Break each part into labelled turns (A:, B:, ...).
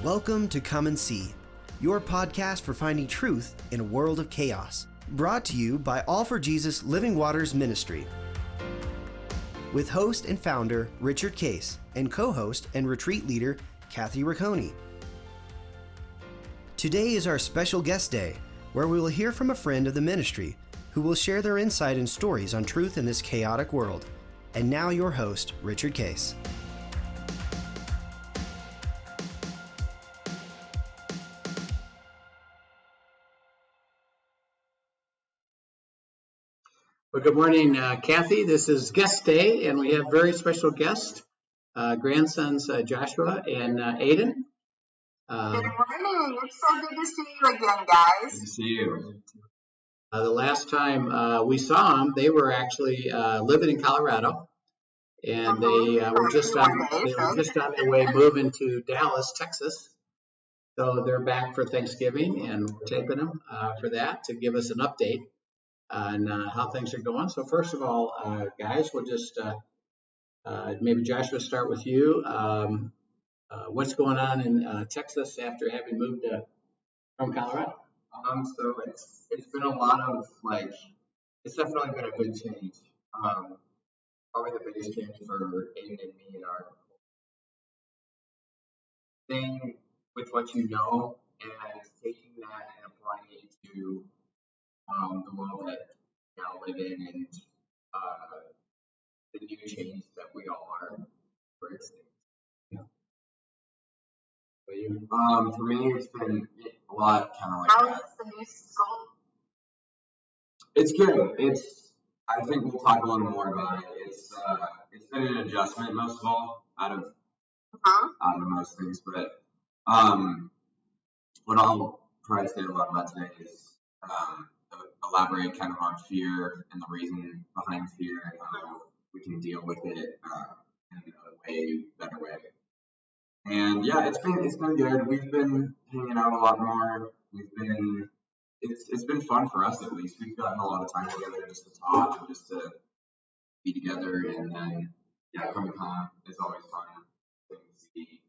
A: Welcome to Come and See, your podcast for finding truth in a world of chaos. Brought to you by All for Jesus Living Waters Ministry. With host and founder Richard Case and co-host and retreat leader Kathy Ricconi. Today is our special guest day, where we will hear from a friend of the ministry who will share their insight and stories on truth in this chaotic world. And now your host, Richard Case.
B: Well, good morning, Kathy. This is guest day, and we have very special guests, grandsons Joshua and Aidan.
C: Good morning. It's so good to see you again, guys.
D: Good to see you.
B: The last time we saw them, they were actually living in Colorado, and they were just on their way moving to Dallas, Texas. So they're back for Thanksgiving, and we're taping them for that to give us an update on how things are going. So first of all, guys, we'll just maybe Joshua start with you. What's going on in Texas after having moved from Colorado?
D: So it's been a lot of it's definitely been a big change. Probably the biggest change for Aidan and me in our thing with what you know and taking that and applying it to the world that we now live in and the new change that we all are embracing. For me, it's been a lot kind of like
C: How
D: that.
C: is the new school?
D: It's good. I think we'll talk a little more about it. It's been an adjustment most of all out of most things, but what I'll try to say a lot about today is elaborate kind of on fear and the reason behind fear and how we can deal with it in a better way. And yeah, it's been good. We've been hanging out a lot more. It's been fun for us at least. We've gotten a lot of time together just to talk and just to be together. And then coming home is always fun. To see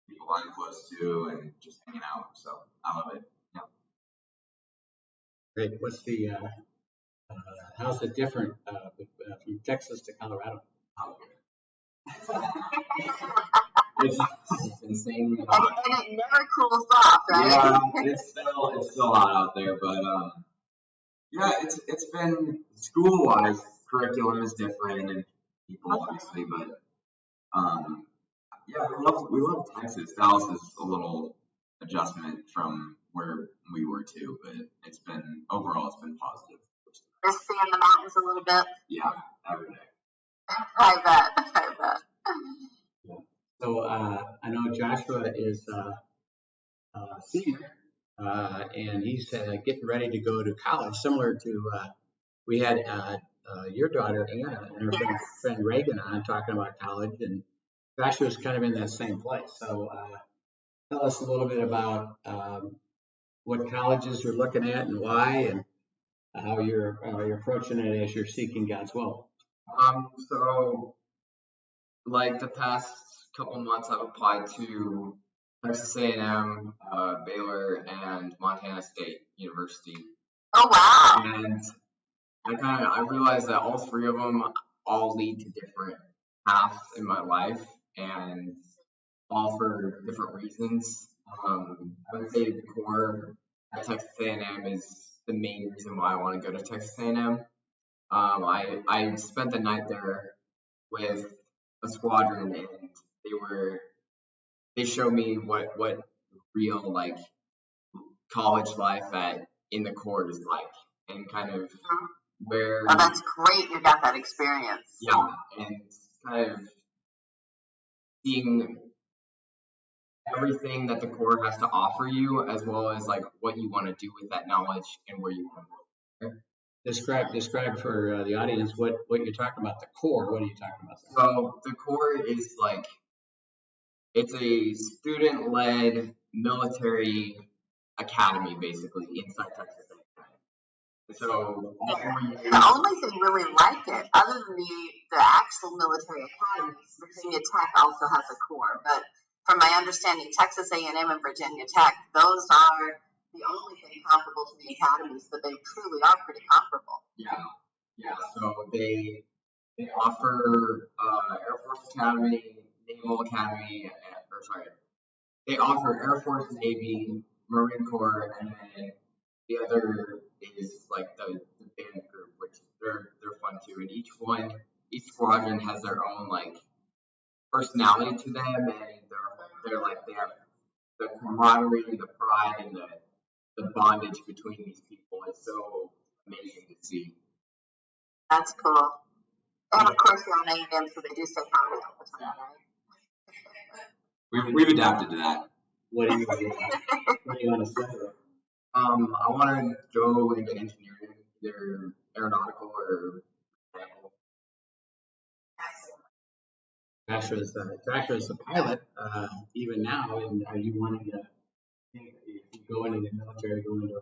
D: people I'm close to and just hanging out. So I love it. Yeah.
B: Great. What's the how's it different from Texas to Colorado?
D: It's insane.
C: And it never cools off, right?
D: Yeah, it's still hot out there, but it's been school-wise, curriculum is different and people obviously, but we love Texas. Dallas is a little adjustment from where we were too, but overall it's been positive.
C: Just seeing the mountains a little bit.
D: Yeah, every day.
C: I bet.
B: Yeah. So I know Joshua is a senior, and he's getting ready to go to college, similar to we had your daughter Anna and her friend Reagan on talking about college, and Joshua's kind of in that same place. So tell us a little bit about what colleges you're looking at and why, and how you're approaching it as you're seeking God's will.
D: So like the past couple months, I've applied to Texas A&M, Baylor, and Montana State University.
C: Oh wow!
D: And I realized that all three of them all lead to different paths in my life, and all for different reasons. I would say the core at Texas A&M is the main reason why I want to go to Texas A&M. I spent the night there with a squadron, and they showed me what real college life in the Corps is like, and kind of where.
C: Oh, that's great! You got that experience.
D: Yeah, and kind of seeing everything that the Corps has to offer you, as well as what you want to do with that knowledge and where you want to go.
B: Describe for the audience what you're talking about. The Corps. What are you talking about?
D: So the Corps is it's a student-led military academy, basically, inside Texas A&M. So all 4 years.
C: The only thing really like it, other than the actual military academies, Virginia Tech also has a Corps, but from my understanding, Texas A&M and Virginia Tech, those are the only thing comparable to the academies, but they truly are pretty comparable.
D: Yeah. So they offer Air Force Academy, Naval Academy, they offer Air Force, Navy, Marine Corps, and then the other is like the band group, which they're fun too. And each squadron has their own like personality to them, and they're like they have the camaraderie, the pride, and the bondage between these people is so amazing to see.
C: That's cool. And of course, you're on A&M, so they do say howdy all the time, right?
D: We've adapted to that.
B: What do you want to say?
D: I want to go into engineering, either aeronautical or mechanical.
B: Thrasher is a pilot even now, and are you wanting to if you go into the military, go into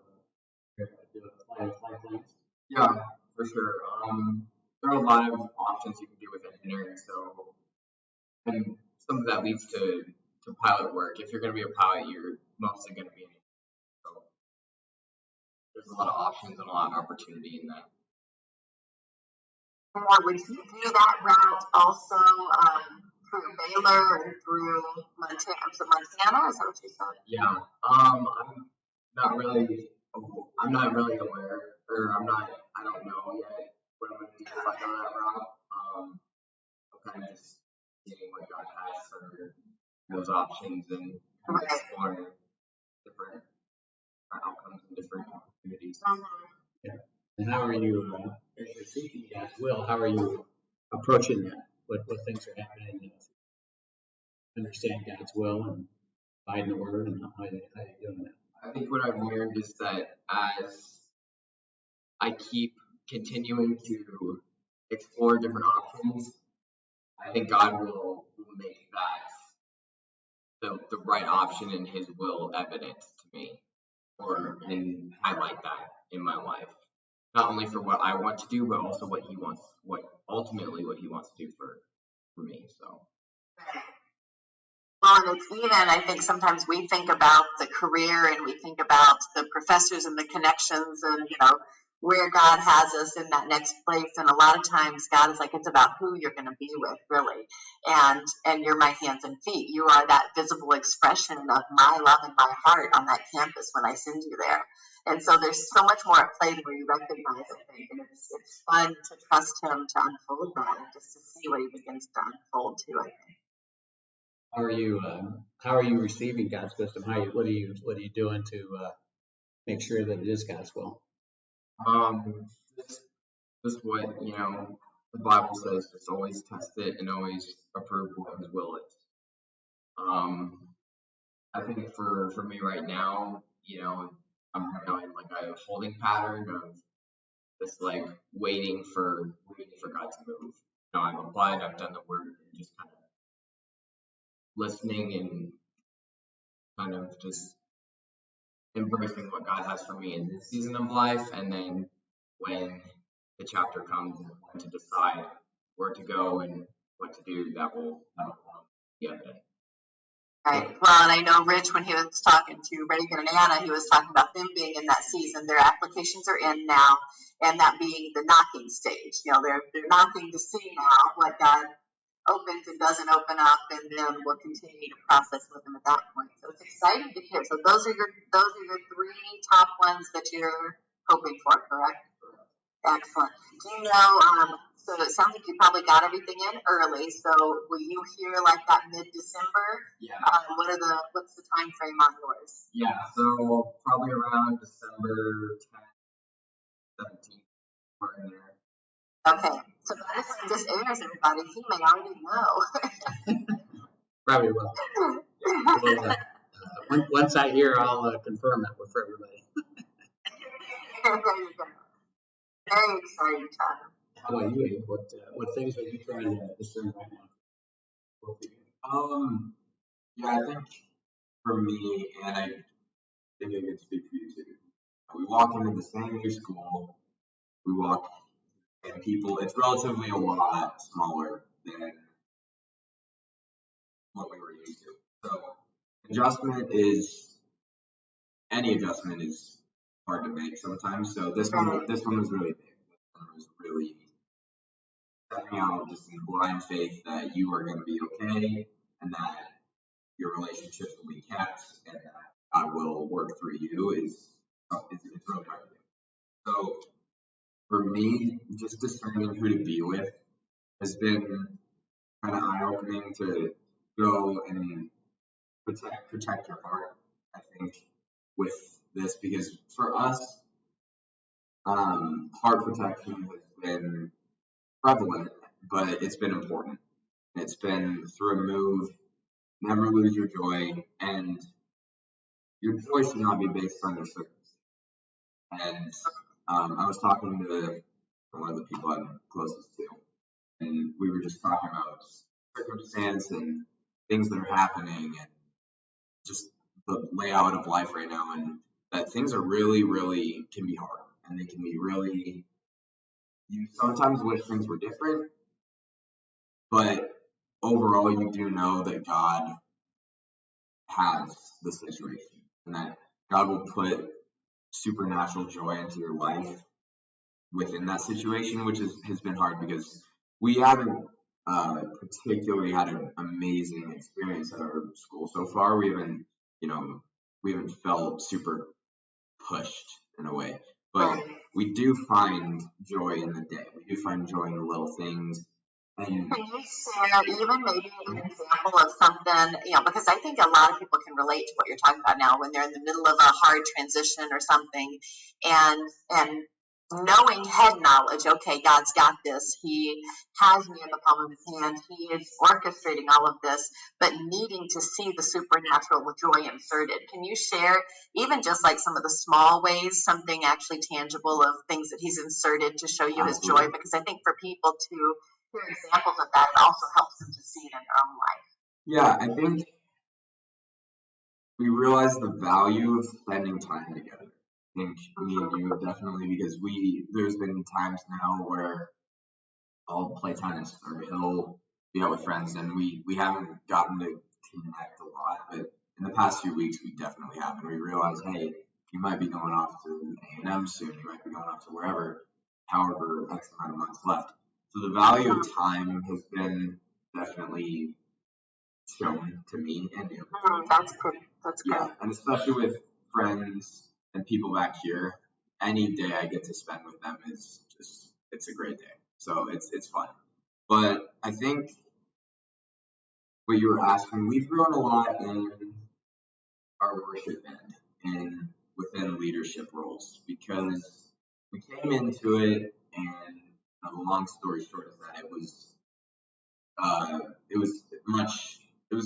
B: flight planes?
D: Yeah, for sure. There are a lot of options you can do with engineering, and some of that leads to pilot work. If you're going to be a pilot, you're mostly going to be in it. So there's a lot of options and a lot of opportunity in that.
C: Or would you do that route also through Baylor and through Montana? Is it Montana? Is that what you said?
D: Yeah. I'm not really aware, or I don't know yet what I'm going to do if I go that route. I'm kind of just seeing what God has for those options and kind of exploring different outcomes and different opportunities.
B: Yeah. And how are you, as you're seeking God's will, how are you approaching that? What things are happening? Understand God's will and abide in the Word, and how are you doing that?
D: I think what I've learned is that as I keep continuing to explore different options, I think God will make that the right option and His will evident to me, and highlight that in my life. Not only for what I want to do, but also what He wants to do for me. So.
C: Well, and it's even, I think sometimes we think about the career and we think about the professors and the connections and, where God has us in that next place. And a lot of times God is like, it's about who you're going to be with, really. And you're my hands and feet. You are that visible expression of my love and my heart on that campus when I send you there. And so there's so much more at play than where you recognize, I think. And it's fun to trust Him to unfold that and just to see what He begins to unfold too, I think.
B: How are you receiving God's wisdom? What are you doing to make sure that it is God's will?
D: Just what the Bible says. Just always test it and always approve what His will is. I think for me right now, I'm in like a holding pattern of just like waiting for God to move. I've applied, I've done the work, and just kind of listening and kind of just embracing what God has for me in this season of life, and then when the chapter comes and to decide where to go and what to do, that will be evident.
C: Right. Well, and I know Rich, when he was talking to Reagan and Anna, he was talking about them being in that season. Their applications are in now, and that being the knocking stage. They're knocking to see now what God opens and doesn't open up, and then we'll continue to process with them at that point. So it's exciting to hear. So those are your three top ones that you're hoping for, correct? Excellent. Do you know? So it sounds like you probably got everything in early. So will you hear like that mid-December?
D: Yeah.
C: What's the time frame on yours?
D: Yeah. So probably around December 10th, 17th, we're in there.
C: Okay. So by the time this airs, everybody, he may already know.
B: Probably will. Once I hear, I'll confirm it with everybody.
C: There you go. Very exciting time.
B: How about you, Aidan? What things are you trying to discern right now?
D: Yeah, I think for me, and I think I can speak for you too. We walk into the same new school. We walk, and people. It's relatively a lot smaller than what we were used to. So any adjustment is hard to make sometimes. So this one was really big. This one was really stepping out just in blind faith that you are going to be okay and that your relationships will be kept and that God will work through you is really hard to do. So for me, just discerning who to be with has been kind of eye-opening to go and protect your heart, I think, with this, because for us, heart protection has been prevalent, but it's been important. It's been to remove, never lose your joy, and your joy should not be based on your circumstances. And I was talking to one of the people I'm closest to, and we were just talking about circumstance and things that are happening and just the layout of life right now, and that things are really, really can be hard, and they can be really. You sometimes wish things were different, but overall, you do know that God has the situation, and that God will put supernatural joy into your life within that situation, which has been hard because we haven't particularly had an amazing experience at our school so far. We haven't felt super pushed in a way, but we do find joy in the day. We do find joy in the little things. And
C: can you share even maybe an example of something, because I think a lot of people can relate to what you're talking about now when they're in the middle of a hard transition or something, and knowing head knowledge, okay, God's got this. He has me in the palm of his hand. He is orchestrating all of this, but needing to see the supernatural joy inserted. Can you share even just like some of the small ways, something actually tangible of things that he's inserted to show you his joy? Because I think for people to hear examples of that, it also helps them to see it in their own life.
D: Yeah, I think we realize the value of spending time together. I think me and you definitely, because there's been times now where I'll play tennis or he'll be out with friends, and we haven't gotten to connect a lot, but in the past few weeks we definitely have, and we realize, hey, you might be going off to A&M soon, you might be going off to wherever, however X amount of months left. So the value of time has been definitely shown to me and you.
C: That's good. That's good.
D: Yeah, and especially with friends and people back here, any day I get to spend with them is just, it's a great day. So it's fun. But I think what you were asking, we've grown a lot in our worship band and within leadership roles because we came into it, and the long story short is that it was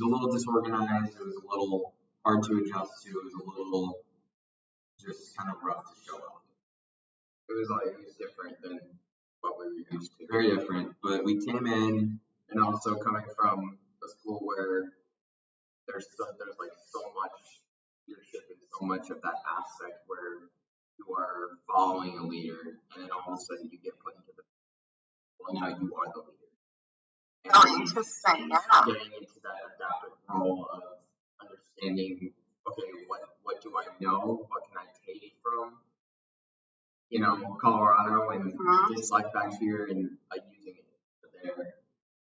D: a little disorganized, it was a little hard to adjust to, it was a little just kind of rough to show up. It was different than what we were used to. Very different, but we came in, and also coming from a school where there's like so much leadership and so much of that aspect where you are following a leader, and then all of a sudden you get put into now you are the leader. And
C: interesting.
D: Getting into that adaptive role of understanding, okay, what do I know? What can I take from Colorado and just like back here and using it there.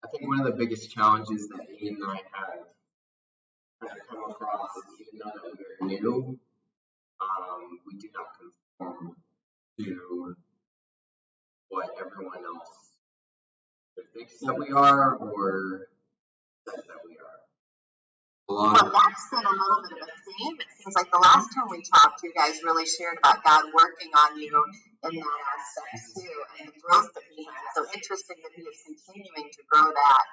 D: I think one of the biggest challenges that Aidan and I have come across is, even though that we're new, we do not conform to what everyone else thinks that we are or says that we are.
C: Well, that's been a little bit of a theme. It seems like the last time we talked, you guys really shared about God working on you in that aspect too, and the growth that he has. So interesting that he is continuing to grow that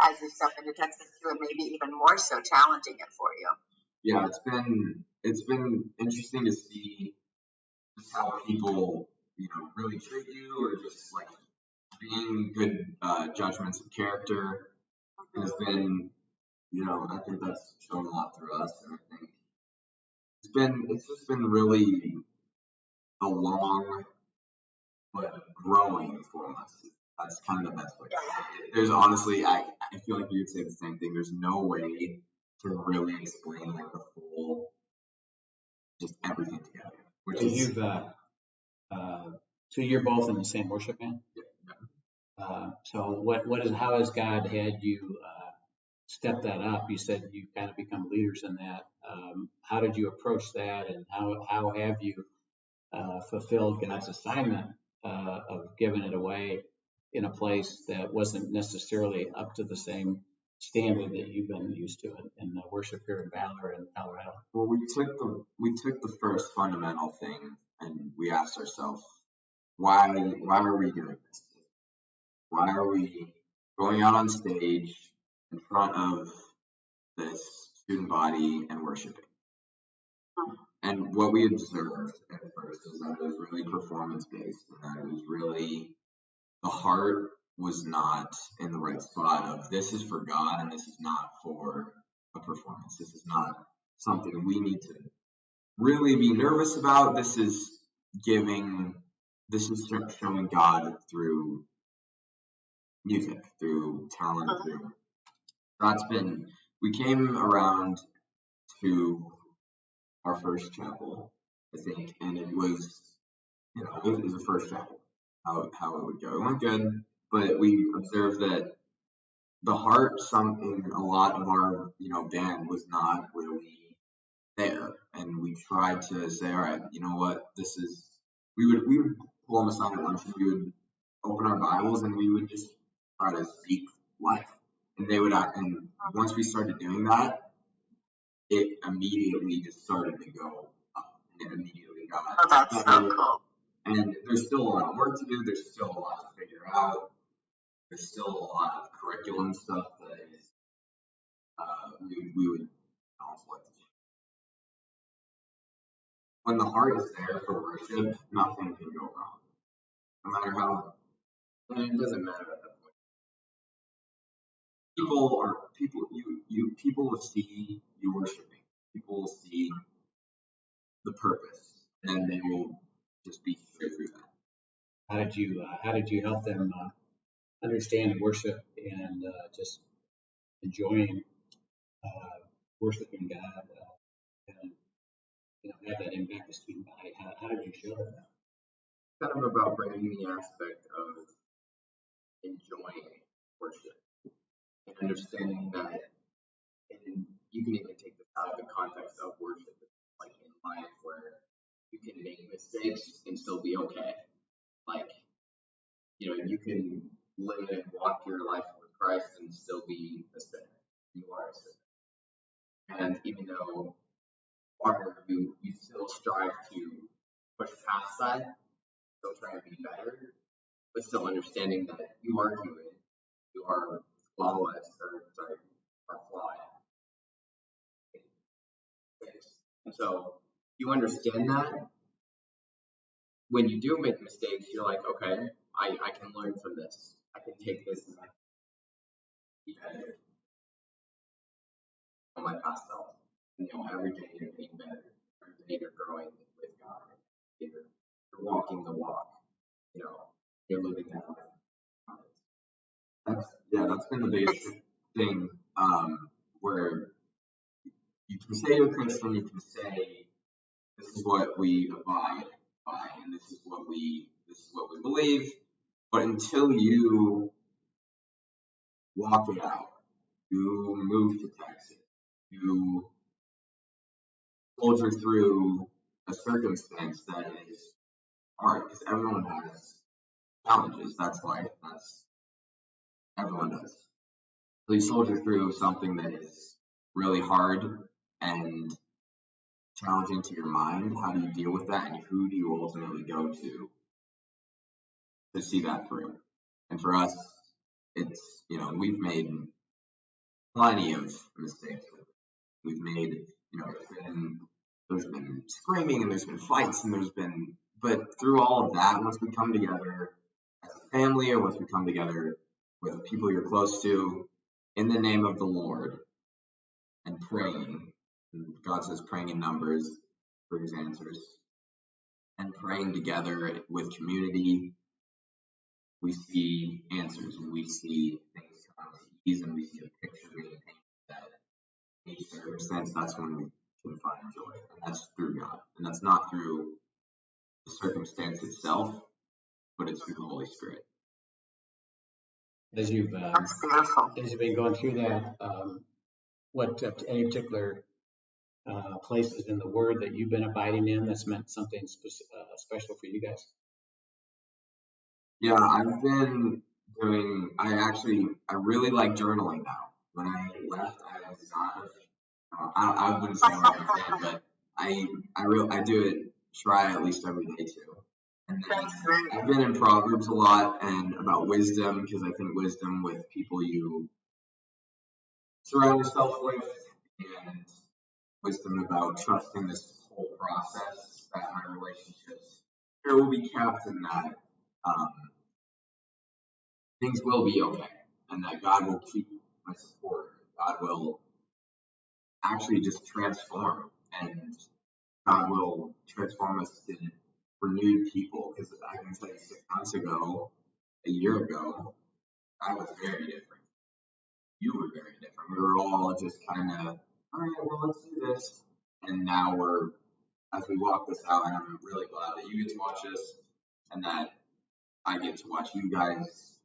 C: as you step into Texas too, and maybe even more so challenging it for you.
D: Yeah, it's been interesting to see just how people really treat you, or just like being good judgments of character has been. I think that's shown a lot through us, and I think it's just been really a long but growing for us. That's kind of the best way to say it. There's honestly, I feel like you would say the same thing. There's no way to really explain like the full, just everything together. Which
B: So
D: is
B: so you're both in the same worship band. So how has God had you step that up? You said you kind of become leaders in that. How did you approach that, and how have you fulfilled God's assignment of giving it away in a place that wasn't necessarily up to the same standard that you've been used to in the worship here in Valor and Colorado?
D: Well, we took the first fundamental thing and we asked ourselves, why are we doing this? Why are we going out on stage in front of this student body and worshiping? And what we observed at first is that it was really performance based, and that it was really, the heart was not in the right spot of this is for God and this is not for a performance. This is not something we need to really be nervous about. This is showing God through music, through talent, we came around to our first chapel, I think, and it was the first chapel, how it would go. It went good, but we observed that the heart in a lot of our, band was not really there. And we tried to say, all right, you know what, we would pull them aside at lunch and we would open our Bibles and we would just try to speak life. And they would act, and once we started doing that, it immediately just started to go up. And it immediately got
C: that's so cool.
D: And there's still a lot of work to do. There's still a lot to figure out. There's still a lot of curriculum stuff that is we would also like to do. When the heart is there for worship, nothing can go wrong. No matter how, and it doesn't matter at that point. People will see you worshiping. People will see the purpose, and they will just be straight through that.
B: How did you help them understand worship and just enjoying worshiping God and have that impact the student body? How did you show them that?
D: Kind of about bringing the aspect of enjoying worship and understanding that, and you can even take this out of the context of worship, like in life where you can make mistakes and still be okay. Like, you can live and walk your life with Christ and still be a sinner. You are a sinner. And even though you still strive to push past that, still trying to be better, but still understanding that you are human, you are flawed. And so you understand that. When you do make mistakes, you're like, okay, I can learn from this. I can take this and be better on my past self. And, every day you're getting better. Every day you're growing with God. You're walking the walk. You're living that life. That's been the biggest thing. Where you can say you're Christian, you can say this is what we abide by, and this is what we believe. But until you walk it out, you move to Texas, you soldier through a circumstance that is hard, because everyone has challenges. That's life. Everyone does. So you soldier through something that is really hard and challenging to your mind. How do you deal with that, and who do you ultimately go to see that through? And for us, it's, we've made plenty of mistakes. We've made, there's been screaming and there's been fights and but through all of that, once we come together as a family, or once we come together with people you're close to, in the name of the Lord, and praying, and God says praying in numbers brings answers, and praying together with community, we see answers, and we see things come to ease, and we see a picture being painted that needs to circumstance, that's when we can find joy. And that's through God. And that's not through the circumstance itself, but it's through the Holy Spirit.
B: As you've been going through that, what any particular places in the Word that you've been abiding in that's meant something special for you guys?
D: Yeah, I've been doing. I really like journaling now. When I left, I was not. I wouldn't say I'm a fan, but I do it. Try at least every day too. And then I've been in Proverbs a lot and about wisdom, because I think wisdom with people you surround yourself with, and wisdom about trusting this whole process, that my relationships there will be kept, and that things will be okay, and that God will keep my support. God will actually just transform, and God will transform us into renewed people. Because I can tell you 6 months ago, a year ago, I was very different. You were very different. We were all just kind of, all right, well, let's do this. And now as we walk this out, and I'm really glad that you get to watch this, and that I get to watch you guys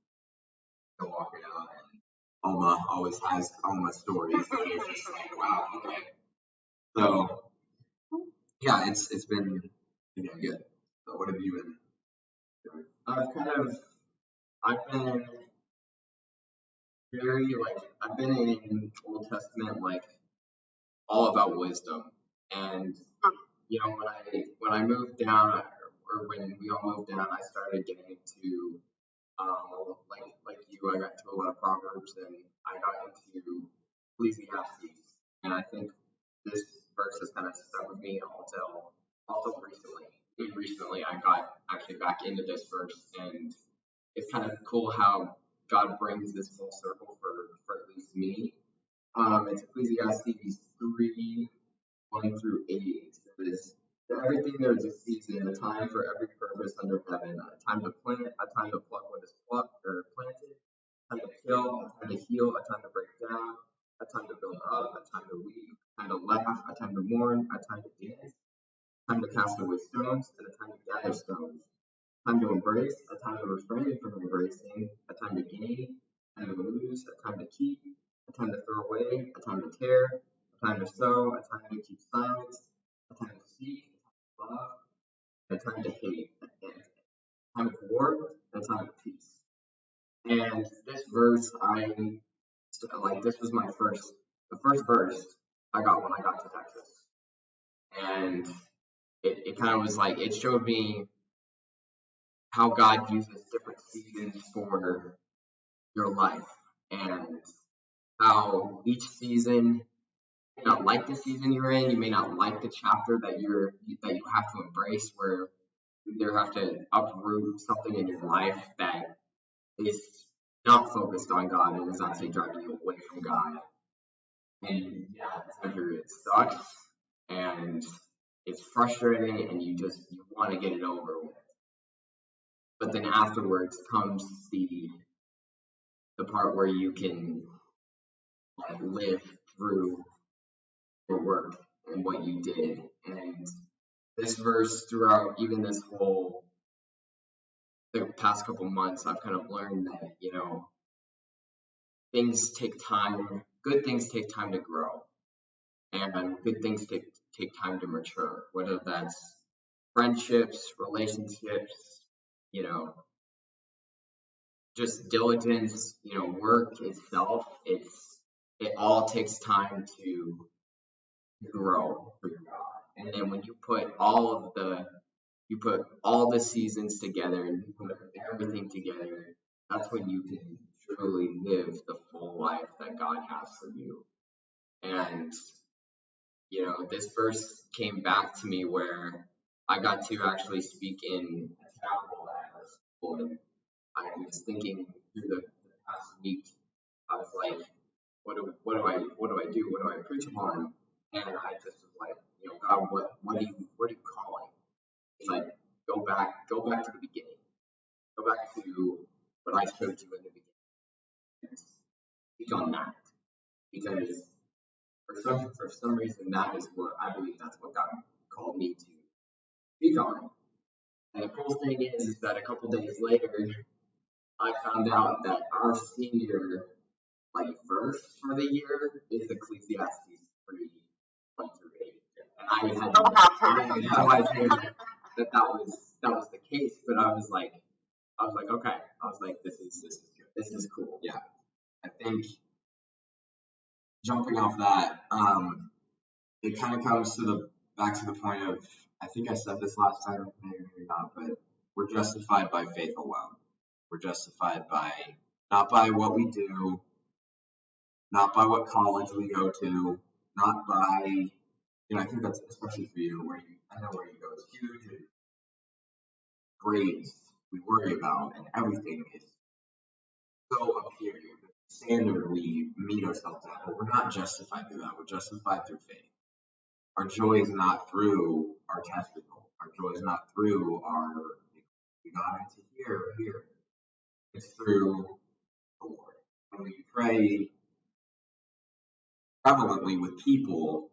D: go walk it out. And Oma always has Oma stories that are just like, wow, okay. So, yeah, it's been good. So what have you been doing?
E: I've been very, I've been in Old Testament, all about wisdom. And, when I moved down, or when we all moved down, I started getting into, like you, I got into a lot of Proverbs, and I got into Ecclesiastes. And I think this verse has kind of stuck with me also recently. Recently, I got actually back into this verse, and it's kind of cool how God brings this full circle for at least me. It's Ecclesiastes 3:1-8. It says, "To everything there is a season, a time for every purpose under heaven, a time to plant, a time to pluck what is plucked or planted, a time to kill, a time to heal, a time to break down, a time to build up, a time to weep, a time to laugh, a time to mourn, a time to dance, a time to cast away stones, and a time to gather stones, a time to embrace, a time to refrain from embracing, a time to gain, a time to lose, a time to keep, a time to throw away, a time to tear, a time to sow, a time to keep silence, a time to seek, a time to love, and a time to hate, a time of war, and a time of peace." And this verse, this was the first verse I got when I got to Texas. And it kind of was it showed me how God uses different seasons for your life, and how each season, you may not like the season you're in, you may not like the chapter that you have to embrace, where you either have to uproot something in your life that is not focused on God and is actually driving you away from God. And yeah, it sucks, and it's frustrating, and you want to get it over with. But then afterwards comes the part where you can live through your work and what you did. And this verse, throughout even the past couple months, I've kind of learned that things take time. Good things take time to grow, and good things take time to mature. Whether that's friendships, relationships, just diligence, work itself. It all takes time to grow for God. And then when you put all the seasons together, and you put everything together, that's when you can truly live the full life that God has for you. And this verse came back to me where I got to actually speak in a chapel at our school, and I was thinking through the past week. I was like, what do I do? What do I preach upon? And I just was like, God, what are you calling? It's like, go back to the beginning. Go back to what I showed you in the beginning. And speak on that. Because for some reason, that is what I believe that's what God called me to speak on. And the cool thing is that a couple days later, I found out that our senior verse for the year is Ecclesiastes 3:1-8, and I had no idea that was the case. But I was like, okay, this is good. This is cool.
D: Yeah, I think jumping off that, it kind of comes back to the point of, I think I said this last time, maybe not, but we're justified by faith alone. We're justified not by what we do, not by what college we go to, not by, I think that's especially for you, I know where you go, it's huge, and grades we worry about, and everything is so up here. The standard we meet ourselves at, but we're not justified through that. We're justified through faith. Our joy is not through our test result. Our joy is not through we got into here or here. It's through the Lord. When we pray prevalently with people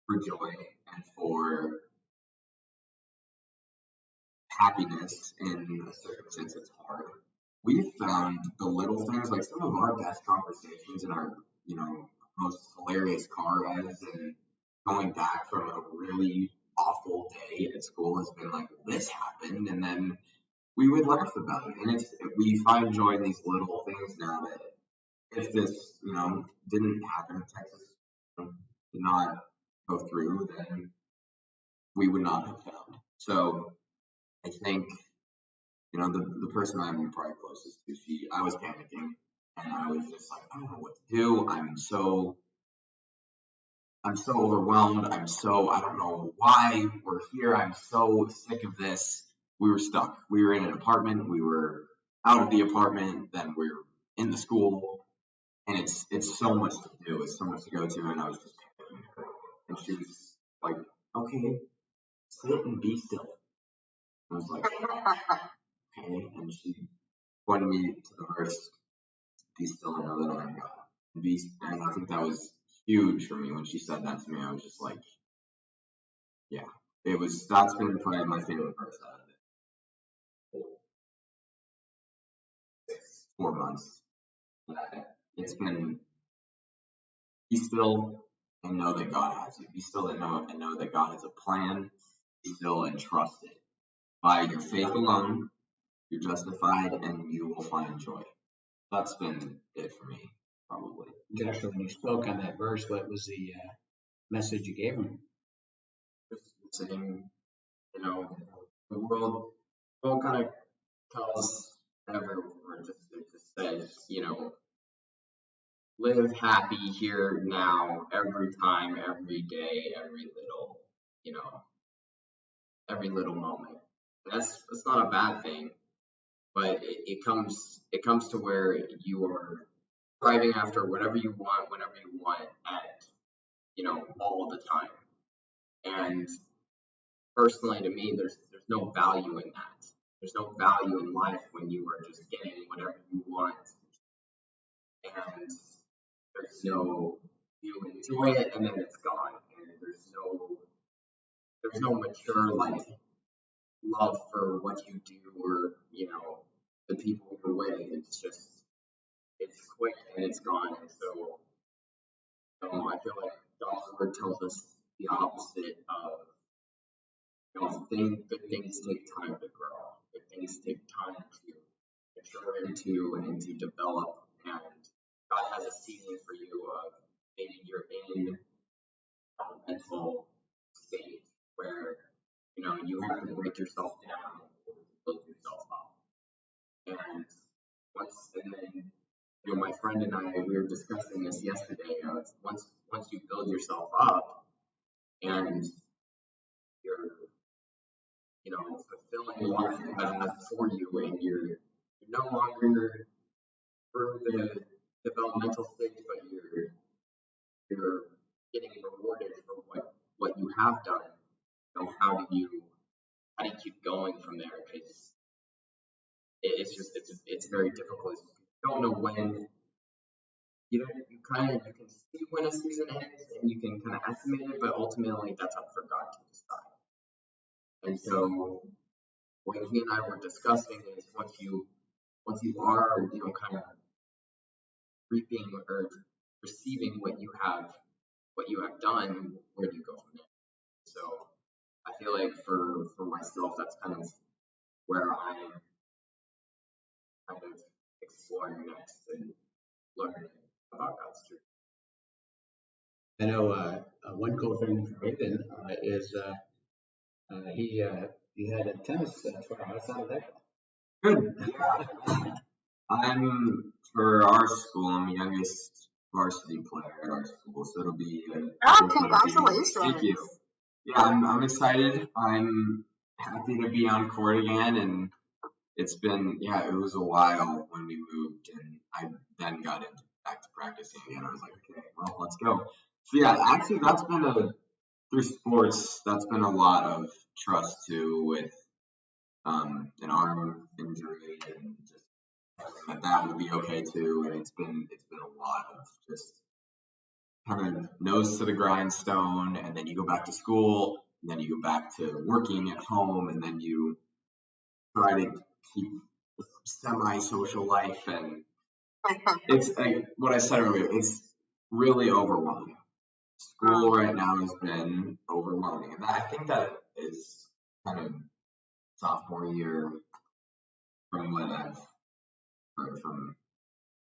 D: for joy and for happiness in a circumstance that's hard, we've found the little things, like some of our best conversations in our, most hilarious car rides and going back from a really awful day at school has been like, this happened, and then we would laugh about it. And we find joy in these little things now that if this, didn't happen, Texas did not go through, then we would not have found. So I think, the person I'm probably closest to, I was panicking, and I was just like, I don't know what to do. I'm so overwhelmed. I don't know why we're here. I'm so sick of this. We were stuck. We were in an apartment. We were out of the apartment. Then we were in the school. And it's so much to do. It's so much to go to. And I was just panicking. And she was like, okay, sit and be still. I was like, okay. And she pointed me to the verse, be still and know that I am God. And I think that was huge for me when she said that to me. I was just like, yeah, that's been probably my favorite verse out of it. 4 months. It's been, be still and know that God has you. Be still and know that God has a plan. Be still and trust it. By your faith alone, you're justified and you will find joy. That's been it for me, probably.
B: Joshua, when you spoke on that verse, what was the message you gave him?
E: Just saying, the world kind of tells everyone, just says, live happy here now, every time, every day, every little moment. That's not a bad thing, but it comes to where you are striving after whatever you want, whenever you want, at all the time. And personally, to me, there's no value in that. There's no value in life when you are just getting whatever you want, and you enjoy it and then it's gone, and there's no mature love for what you do or the people you're with. It's just quick and it's gone. And so I feel like God's word tells us the opposite of good things take time to grow. Good things take time to mature into and to develop. And God has a season for you of maybe you're in a mental state where you have to break yourself down to build yourself up. And then my friend and I, we were discussing this yesterday. Once you build yourself up and you're fulfilling what God has for you, and you're no longer through the developmental stage, but you're getting rewarded for what you have done. How do you keep going from there? Because it's very difficult. You don't know when you can see when a season ends and you can kind of estimate it, but ultimately that's up for God to decide. And so when he and I were discussing is once you are, kind of reaping or receiving what you have done, where do you go from there? So I feel like for myself, that's kind of where I'm kind of exploring next and learning about God's truth.
B: I know one cool thing for Aidan is he had a tennis trial. How sounded that?
D: Good. Yeah. I'm for our school. I'm the youngest varsity player at our school, so it'll be
C: Congratulations.
D: Thank you. Yeah, I'm excited. I'm happy to be on court again, and it's been it was a while when we moved, and I then got back to practicing again. I was like, okay, well, let's go. So yeah, actually, that's been through sports. That's been a lot of trust too, with an arm injury and just that will be okay too. And it's been a lot of just kind of nose to the grindstone, and then you go back to school, and then you go back to working at home, and then you try to keep a semi-social life, and it's like what I said earlier. It's really overwhelming. School right now has been overwhelming, and I think that is kind of sophomore year from what I've heard from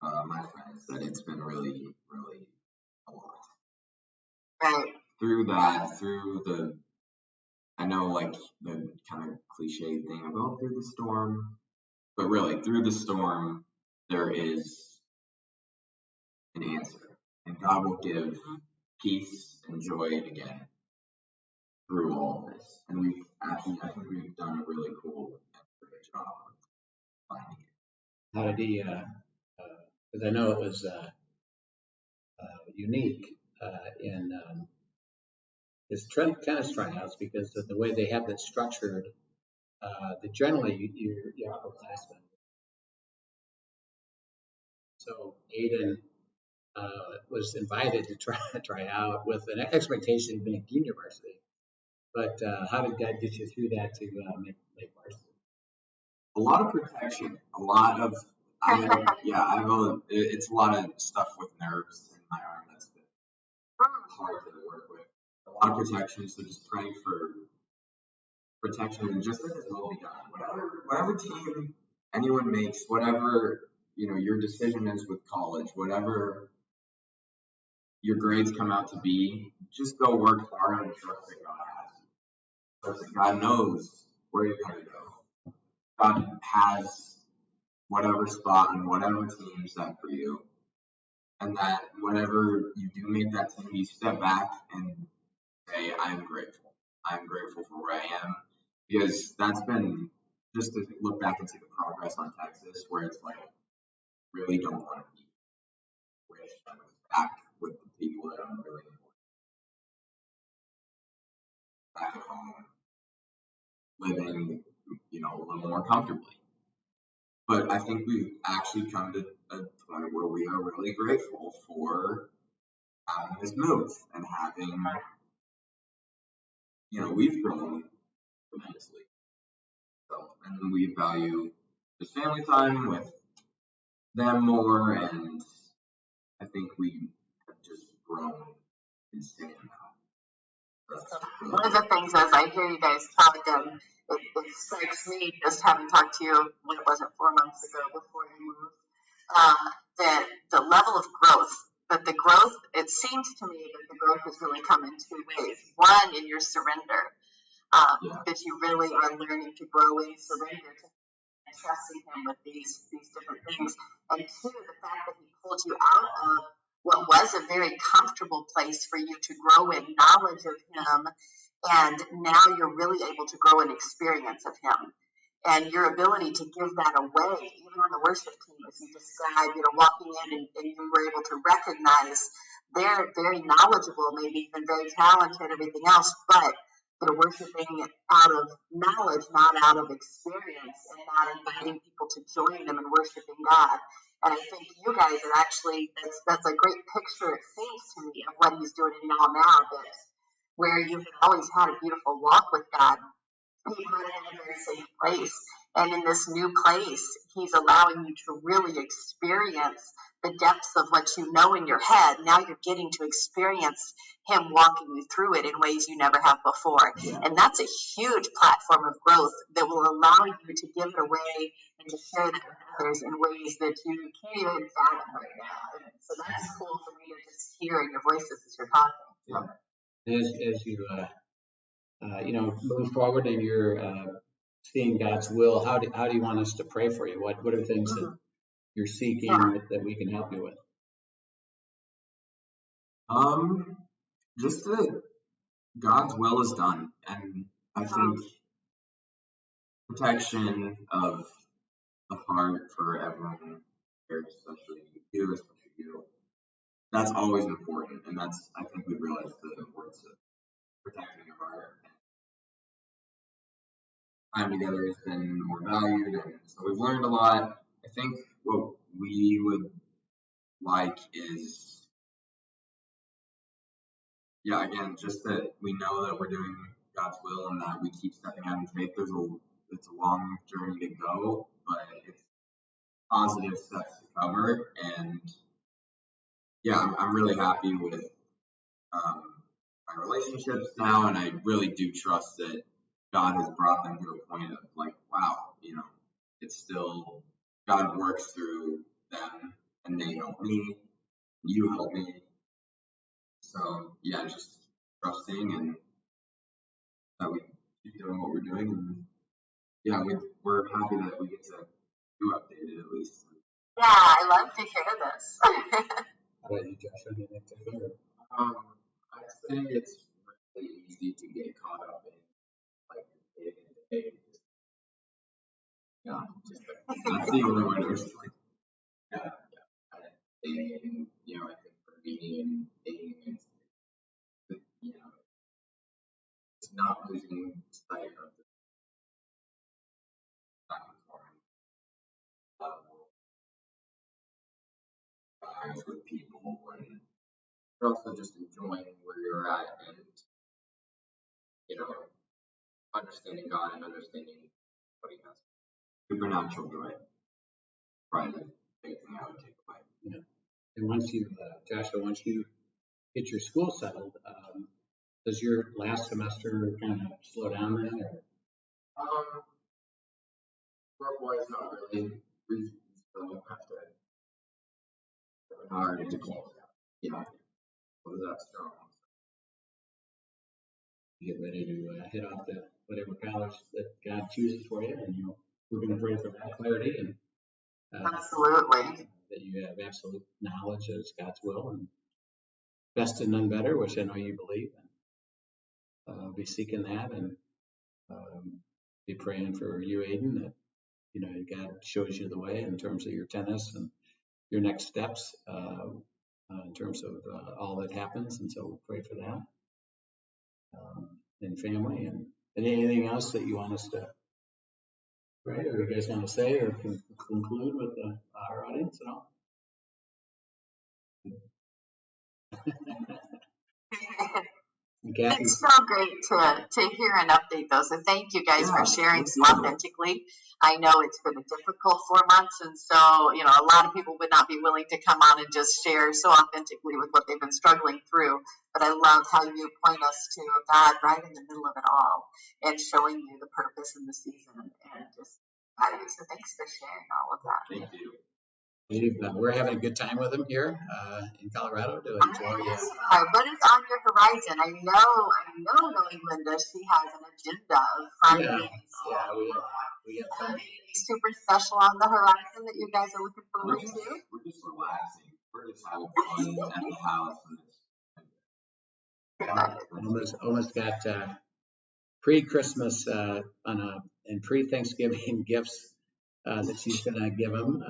D: my friends, that it's been really, really a lot.
C: Right.
D: Through that, I know like the kind of cliche thing about through the storm, but really through the storm, there is an answer, and God will give peace and joy again through all of this. And I think we've done a really cool and great job of finding it.
B: How did he? Because I know it was unique in his tennis tryouts because of the way they have it structured. That generally you're upperclassmen. So Aidan was invited to try out with an expectation of being junior varsity. But how did God get you through that to make varsity?
D: A lot of protection, a lot of it's a lot of stuff with nerves in my arm that's been hard to work with. A lot of protection, so just praying for protection and just that His will be done. Whatever team anyone makes, whatever your decision is with college, whatever your grades come out to be, just go work hard and trust that God has you. Trust that God knows where you're going to go. God has whatever spot and whatever team set for you. And that whenever you do make that team, you step back and say, I'm grateful. I'm grateful for where I am. Because that's been, just to look back and see the progress on Texas, where it's like, really don't want to be. Wish I was back with the people that I'm really important. Back at home, living, a little more comfortably. But I think we've actually come to a point where we are really grateful for having this move and having, we've grown tremendously. So, and we value this family time with them more, and I think we have just grown insane now.
C: One of the things as I hear you guys talk, it strikes me just having talked to you when it wasn't 4 months ago before you moved, that the level of growth, it seems to me that the growth has really come in two ways. One, in your surrender, that you really are learning to grow in surrender to and trusting Him with these different things. And two, the fact that He pulled you out of what was a very comfortable place for you to grow in knowledge of Him, and now you're really able to grow in experience of Him. And your ability to give that away, even on the worship team, as you described, walking in and you were able to recognize they're very knowledgeable, maybe even very talented, everything else, but they're worshiping out of knowledge, not out of experience, and not inviting people to join them in worshiping God. And I think you guys are actually, that's a great picture, it seems to me, of what he's doing in y'all now, that where you've always had a beautiful walk with God, you had it in a very safe place. And in this new place, he's allowing you to really experience the depths of what you know in your head. Now you're getting to experience him walking you through it in ways you never have before.
B: Yeah.
C: And that's a huge platform of growth that will allow you to give it away and to share that with others in ways that you can't even fathom right now. And so that's cool for me to just hear in your voices as you're talking.
B: Yeah. As you move forward and you're seeing God's will, how do you want us to pray for you? What are things that you're seeking that we can help you with?
D: Just that God's will is done, and I think protection of the heart for everyone here, especially you. That's always important, and I think we realize the importance of protecting your heart. Time together has been more valued, and so we've learned a lot. I think what we would like is, again, just that we know that we're doing God's will and that we keep stepping out in faith. It's a long journey to go, but it's positive steps to cover. And I'm really happy with my relationships now, and I really do trust that God has brought them to a point of like, wow, it's still God works through them, and they help me, you help me. So just trusting and that we keep doing what we're doing, and we're happy that we get to do updated at least.
C: Yeah, I love to hear this.
B: How about you, Josh? Anything to hear?
E: I'd say it's really easy to get caught up in like the day-to-day.
D: That's the only way to explain.
E: And I think for me and dating, it's not losing sight of the times with people, and but also just enjoying where you're at, and understanding God and understanding what He has.
D: Supernatural joy. Probably the big thing I would take away.
B: Yeah. And once you, Joshua, once you get your school settled, does your last semester kind of slow down then? Or?
E: For boys, not really. We still have to work hard to close out. Close out strong.
B: Get ready to head off to whatever college that God chooses for you, and we're going to pray for that clarity and
C: Absolutely.
B: that you have absolute knowledge as God's will and best and none better, which I know you believe, and be seeking that, and be praying for you, Aidan, that God shows you the way in terms of your tennis and your next steps in terms of all that happens, and so we'll pray for that. And family, and anything else that you want us to pray, or you guys want to say, or conclude with our audience at all?
C: It's so great to hear and update those. So thank you guys for sharing so authentically. I know it's been a difficult 4 months, and so a lot of people would not be willing to come on and just share so authentically with what they've been struggling through. But I love how you point us to God right in the middle of it all and showing you the purpose and the season and just value. So thanks for sharing all of that.
D: Thank you.
B: We're having a good time with them here in Colorado. To enjoy.
C: What is on your horizon? I know, knowing Linda, she has an agenda of finding
B: we have
C: something super special on the horizon that you guys are looking forward to.
D: We're just relaxing. We're just having fun at the house.
B: Almost got pre-Christmas and pre-Thanksgiving gifts that she's going to give them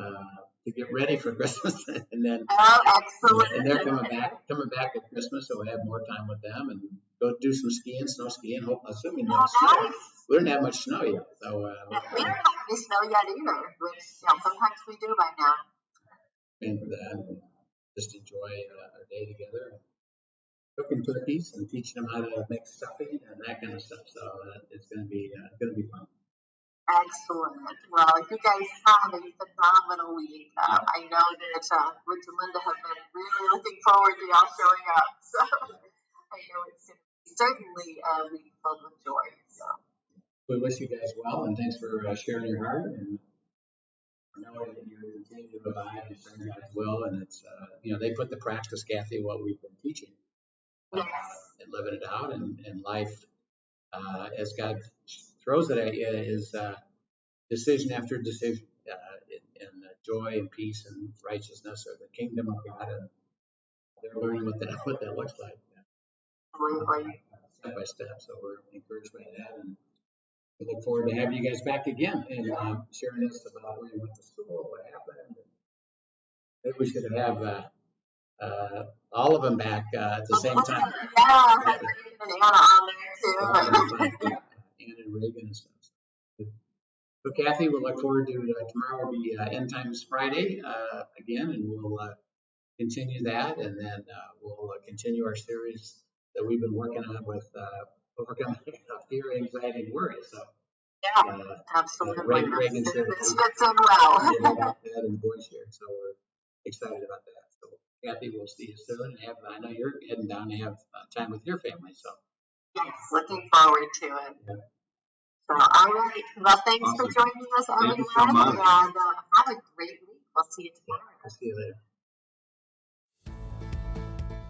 B: to get ready for Christmas, and then
C: excellent.
B: And they're coming back at Christmas, so we'll have more time with them and go do some snow skiing. Assuming no snow. We don't have much snow yet, so
C: we don't have any snow yet either, which sometimes we do by now.
B: praying for that, and just enjoy our day together, cooking turkeys and teaching them how to make stuffing and that kind of stuff. So it's going to be fun.
C: Excellent. Well, you guys have a phenomenal week. I know that Rich and Linda have been really looking forward to y'all showing up. So I know it's going to be certainly a week filled with joy. So
B: We wish you guys well, and thanks for sharing your heart, and knowing that you continue to abide and serve God's will. And it's they put the practice, Kathy, what we've been teaching,
C: yes,
B: and living it out, and life as God throws it at you is decision after decision, and joy and peace and righteousness are the kingdom of God, and they're learning what that looks like, step by step. So we're encouraged by that, and we look forward to having you guys back again and sharing us about where you went to school, what happened. Maybe we should have all of them back at the same time.
C: Yeah, and Anna on there too.
B: Anna and Reagan and stuff. So Kathy, we'll look forward to tomorrow. Will be End Times Friday again, and we'll continue that, and then we'll continue our series that we've been working on with overcoming fear, anxiety, and worry. So
C: yeah, absolutely.
B: Reagan shared
C: This fits in well.
B: about that, and the boys shared. So we're excited about that. So Kathy, we'll see you soon. And I know you're heading down to have time with your family. So
C: Yes, looking forward to it.
B: yeah.
C: So, all right. Well, thanks for joining us,
E: Thank you so
C: everyone,
E: much.
C: and have a great week. We'll see you tomorrow.
B: I'll see you later.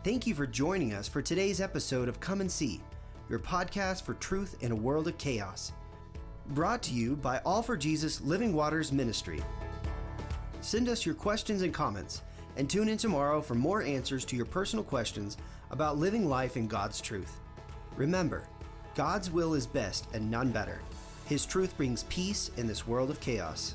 A: Thank you for joining us for today's episode of Come and See, your podcast for truth in a world of chaos. Brought to you by All for Jesus Living Waters Ministry. Send us your questions and comments, and tune in tomorrow for more answers to your personal questions about living life in God's truth. Remember, God's will is best and none better. His truth brings peace in this world of chaos.